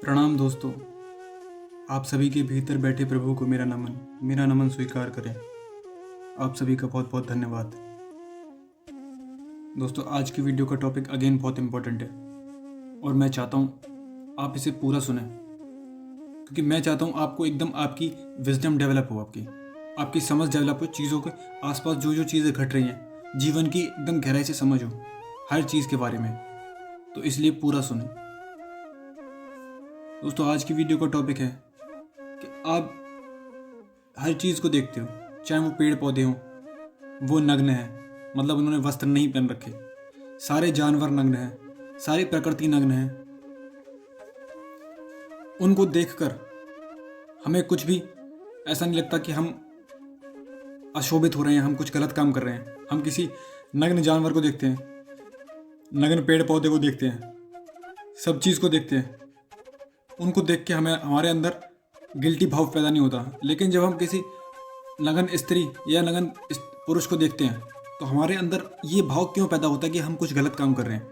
प्रणाम दोस्तों। आप सभी के भीतर बैठे प्रभु को मेरा नमन स्वीकार करें। आप सभी का बहुत बहुत धन्यवाद। दोस्तों, आज की वीडियो का टॉपिक अगेन बहुत इम्पोर्टेंट है और मैं चाहता हूँ आप इसे पूरा सुने, क्योंकि मैं चाहता हूँ आपको एकदम आपकी विजडम डेवलप हो, आपकी समझ डेवलप हो, चीज़ों के आसपास जो जो चीज़ें घट रही हैं, जीवन की एकदम गहराई से समझ हो हर चीज़ के बारे में। तो इसलिए पूरा सुने। दोस्तों, आज की वीडियो का टॉपिक है कि आप हर चीज़ को देखते हो, चाहे वो पेड़ पौधे हों, वो नग्न है, मतलब उन्होंने वस्त्र नहीं पहन रखे। सारे जानवर नग्न हैं, सारी प्रकृति नग्न है। उनको देखकर हमें कुछ भी ऐसा नहीं लगता कि हम अशोभित हो रहे हैं, हम कुछ गलत काम कर रहे हैं। हम किसी नग्न जानवर को देखते हैं, नग्न पेड़ पौधे को देखते हैं, सब चीज़ को देखते हैं। उनको देख के हमें हमारे अंदर गिल्टी भाव पैदा नहीं होता। लेकिन जब हम किसी नग्न स्त्री या नग्न पुरुष को देखते हैं तो हमारे अंदर ये भाव क्यों पैदा होता है कि हम कुछ गलत काम कर रहे हैं,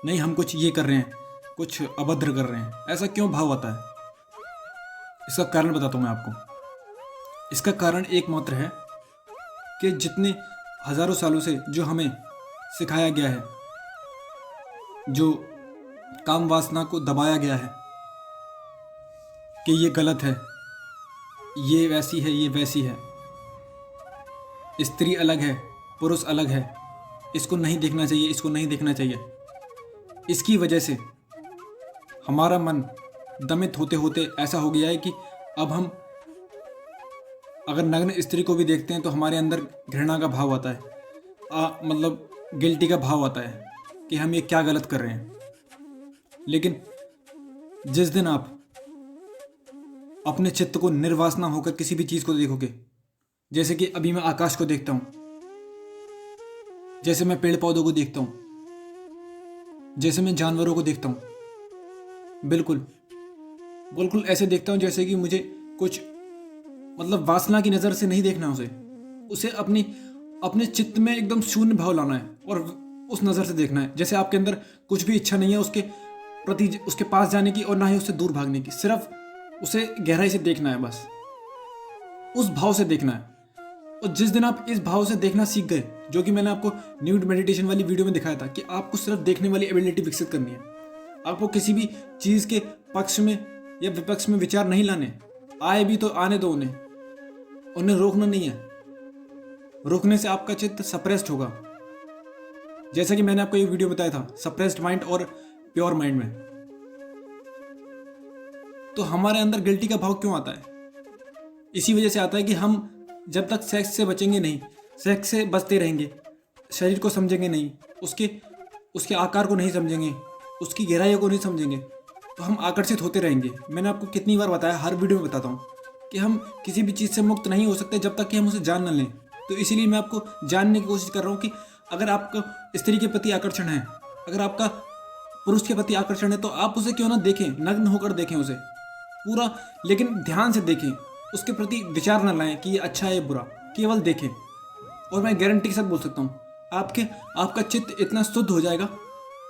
नहीं हम कुछ ये कर रहे हैं, कुछ अभद्र कर रहे हैं। ऐसा क्यों भाव आता है? इसका कारण बताता हूँ मैं आपको। इसका कारण एकमात्र है कि जितने हजारों सालों से जो हमें सिखाया गया है, जो काम वासना को दबाया गया है कि ये गलत है, ये वैसी है, ये वैसी है, स्त्री अलग है, पुरुष अलग है, इसको नहीं देखना चाहिए, इसको नहीं देखना चाहिए। इसकी वजह से हमारा मन दमित होते होते ऐसा हो गया है कि अब हम अगर नग्न स्त्री को भी देखते हैं तो हमारे अंदर घृणा का भाव आता है, मतलब गिल्टी का भाव आता है कि हम ये क्या गलत कर रहे हैं। लेकिन जिस दिन आप अपने चित्त को निर्वासना होकर किसी भी चीज़ को देखोगे, जैसे कि अभी मैं आकाश को देखता हूँ, जैसे मैं पेड़ पौधों को देखता हूँ, जैसे मैं जानवरों को देखता हूँ, बिल्कुल बिल्कुल ऐसे देखता हूँ जैसे कि मुझे कुछ मतलब वासना की नज़र से नहीं देखना उसे अपने चित्त में एकदम शून्य भाव लाना है और उस नज़र से देखना है। जैसे आपके अंदर कुछ भी इच्छा नहीं है उसके प्रति, उसके पास जाने की और ना ही उससे दूर भागने की, सिर्फ उसे गहराई से देखना है, बस उस भाव से देखना है। और जिस दिन आप इस भाव से देखना सीख गए, जो कि मैंने आपको न्यूड मेडिटेशन वाली वीडियो में दिखाया था कि आपको सिर्फ देखने वाली एबिलिटी विकसित करनी है। आपको किसी भी चीज़ के पक्ष में या विपक्ष में विचार नहीं लाने, आए भी तो आने दो, उन्हें रोकना नहीं है। रोकने से आपका चित्त सप्रेस्ड होगा। जैसा कि मैंने आपको ये वीडियो बताया था, सप्रेस्ड माइंड और प्योर माइंड में। तो हमारे अंदर गिल्टी का भाव क्यों आता है? इसी वजह से आता है कि हम जब तक सेक्स से बचेंगे नहीं, सेक्स से बचते रहेंगे, शरीर को समझेंगे नहीं, उसके आकार को नहीं समझेंगे, उसकी गहराइयों को नहीं समझेंगे, तो हम आकर्षित होते रहेंगे। मैंने आपको कितनी बार बताया, हर वीडियो में बताता हूँ कि हम किसी भी चीज़ से मुक्त नहीं हो सकते जब तक कि हम उसे जान न लें। तो इसीलिए मैं आपको जानने की कोशिश कर रहा हूँ कि अगर आपको स्त्री के प्रति आकर्षण है, अगर आपका पुरुष के प्रति आकर्षण है, तो आप उसे क्यों ना देखें, नग्न होकर देखें उसे पूरा, लेकिन ध्यान से देखें, उसके प्रति विचार न लाएं कि ये अच्छा है ये बुरा, केवल देखें। और मैं गारंटी के साथ बोल सकता हूँ आपका चित्त इतना शुद्ध हो जाएगा।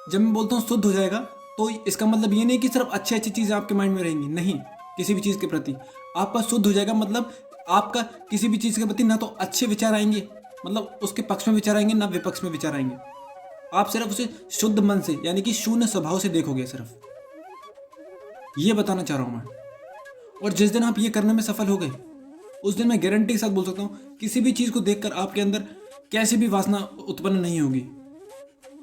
जब मैं बोलता हूँ शुद्ध हो जाएगा तो इसका मतलब ये नहीं कि सिर्फ अच्छी अच्छी चीज़ें आपके माइंड में रहेंगी, नहीं, किसी भी चीज़ के प्रति आपका शुद्ध हो जाएगा। मतलब आपका किसी भी चीज़ के प्रति ना तो अच्छे विचार आएंगे, मतलब उसके पक्ष में विचार आएंगे, ना विपक्ष में विचार आएंगे। आप सिर्फ उसे शुद्ध मन से, यानी कि शून्य स्वभाव से देखोगे। सिर्फ ये बताना चाह रहा हूँ मैं। और जिस दिन आप ये करने में सफल हो गए, उस दिन मैं गारंटी के साथ बोल सकता हूँ किसी भी चीज़ को देखकर आपके अंदर कैसी भी वासना उत्पन्न नहीं होगी।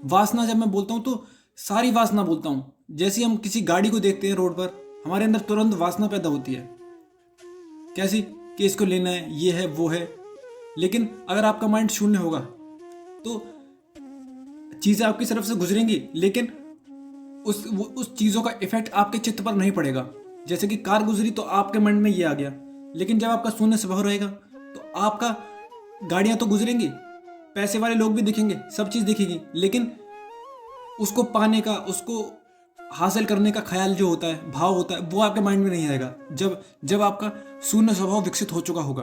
वासना जब मैं बोलता हूँ तो सारी वासना बोलता हूँ। जैसे हम किसी गाड़ी को देखते हैं रोड पर, हमारे अंदर तुरंत वासना पैदा होती है, कैसी कि इसको लेना है, ये है, वो है। लेकिन अगर आपका माइंड शून्य होगा तो चीज़ें आपकी तरफ से गुजरेंगी, लेकिन उस चीज़ों का इफेक्ट आपके चित्त पर नहीं पड़ेगा। जैसे कि कार गुजरी तो आपके मन में ये आ गया, लेकिन जब आपका शून्य स्वभाव रहेगा तो आपका गाड़ियां तो गुजरेंगी, पैसे वाले लोग भी दिखेंगे, सब चीज़ दिखेगी, लेकिन उसको पाने का, उसको हासिल करने का ख्याल जो होता है, भाव होता है, वो आपके माइंड में नहीं आएगा जब आपका शून्य स्वभाव विकसित हो चुका होगा।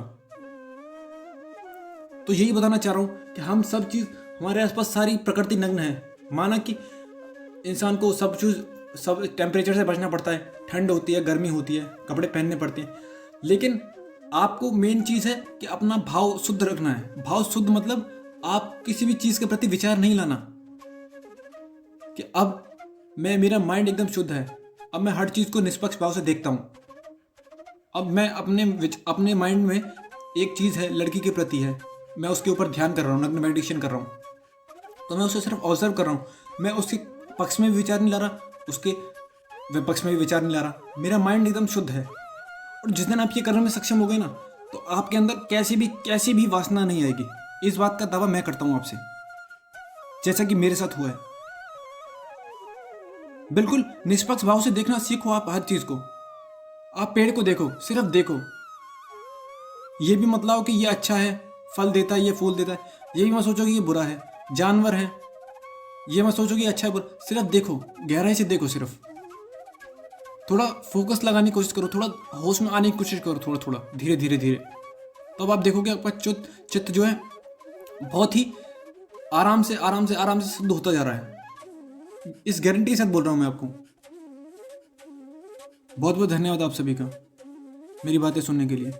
तो यही बताना चाह रहा हूँ कि हम सब चीज़, हमारे आसपास सारी प्रकृति नग्न है। माना कि इंसान को सब टेम्परेचर से बचना पड़ता है, ठंड होती है, गर्मी होती है, कपड़े पहनने पड़ते हैं, लेकिन आपको मेन चीज़ है कि अपना भाव शुद्ध रखना है। भाव शुद्ध मतलब आप किसी भी चीज़ के प्रति विचार नहीं लाना कि अब मेरा माइंड एकदम शुद्ध है, अब मैं हर चीज़ को निष्पक्ष भाव से देखता हूँ। अब मैं अपने माइंड में एक चीज़ है, लड़की के प्रति है, मैं उसके ऊपर ध्यान कर रहा हूँ, नग्न मेडिटेशन कर रहा हूँ, तो मैं उसे सिर्फ ऑब्जर्व कर रहा हूँ। मैं उसके पक्ष में भी विचार नहीं ला रहा, उसके विपक्ष में भी विचार नहीं ला रहा। मेरा माइंड एकदम शुद्ध है। और जिस दिन आप ये करने में सक्षम हो गए ना, तो आपके अंदर कैसी भी वासना नहीं आएगी। इस बात का दावा मैं करता हूँ आपसे, जैसा कि मेरे साथ हुआ है। बिल्कुल निष्पक्ष भाव से देखना सीखो आप हर चीज़ को। आप पेड़ को देखो, सिर्फ देखो। ये भी मत लाओ कि ये अच्छा है, फल देता है, ये फूल देता है। ये भी मत सोचो कि ये बुरा है, जानवर है। ये मत सोचो कि अच्छा है बुरा, सिर्फ देखो, गहराई से देखो। सिर्फ थोड़ा फोकस लगाने की कोशिश करो, थोड़ा होश में आने की कोशिश करो, थोड़ा थोड़ा धीरे धीरे धीरे। तो अब आप देखोगे आपका चित्त जो है बहुत ही आराम से शुद्ध होता जा रहा है। इस गारंटी के साथ बोल रहा हूँ मैं आपको। बहुत बहुत धन्यवाद आप सभी का मेरी बातें सुनने के लिए।